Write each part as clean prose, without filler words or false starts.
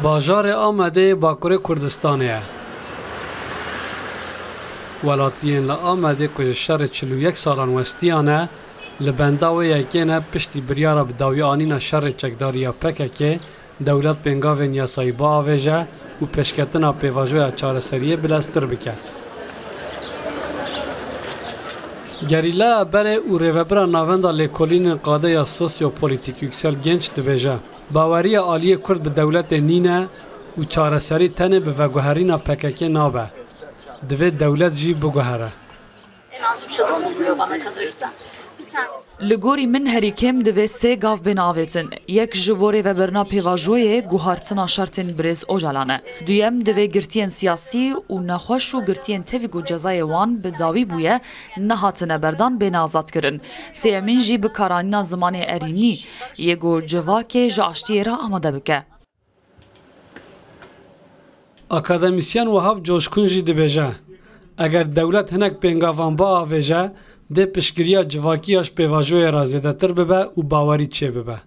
باجار آمده باکوری کردستانه ولاتیین لآمده که شر 41 سالان وستیانه لبنداوی یکینه پشتی بریارا بداوی آنینا شر چکداریا پکه دولت پنگاوین یاسایی با آویجه و پشکتنا پیواجوی چارسریه بلستر بکه. گریلا بره او ریوبرا ناوندا لیکولین قاده یا سوسیو پولیتیک یکسل گنج دویجه. باوری عالی کرد به دولت نینه و چارسری تنه به وگوهرینا پکه نابه. دوی دولت جی بگوهره. لگوری من هری کم دوی سه گاف بناویتن. یک جبوری و برنا پیواجوی گوهارتنا شرطن برز اوجالانه. دویم دوی گرتین سیاسی و نخوش و گرتین تفیگو جزای وان به داوی بویه نهاتنه بردان بین آزاد کرن. سیمین جی بکارانینا زمان ارینی یگو جواک جاشتی را آماده بکه. اکادمیسیان وهاب جوشکون جی دبیجه. اگر دولت هنک پنگاوان با آویجه ده پشگirya civakiyas pevajoya raziyedetir bibe u bawarî çê bibe.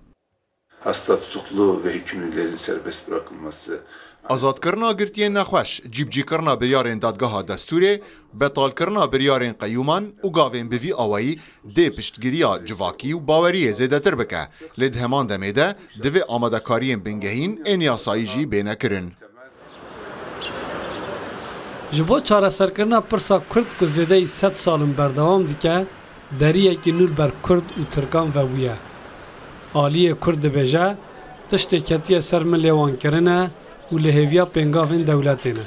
Hasta tutuklu ve hükümlülerin serbest bırakılması. Azadkirina girtiyên nexweş, cîbcîkirina biryarên dadgeha destûrê, betalkirina biryarên qeyûman û gavên bi vî awayî dê piştgiriya civakî û baweriyê zêdetir bike. Lê di heman demê de divê amadekariyên bingehîn ên yasayî jî bênekirin. Ji bo çareserkirina pirsa Kurd ku zêdeyî 100 salin berdewam dike, deriyekî nû ber Kurd û Tirkan vebûye. Aliyê Kurd dibêje, tiştê ketiye ser min lêwankirine û lêhêviya pêngavên dewletê ne.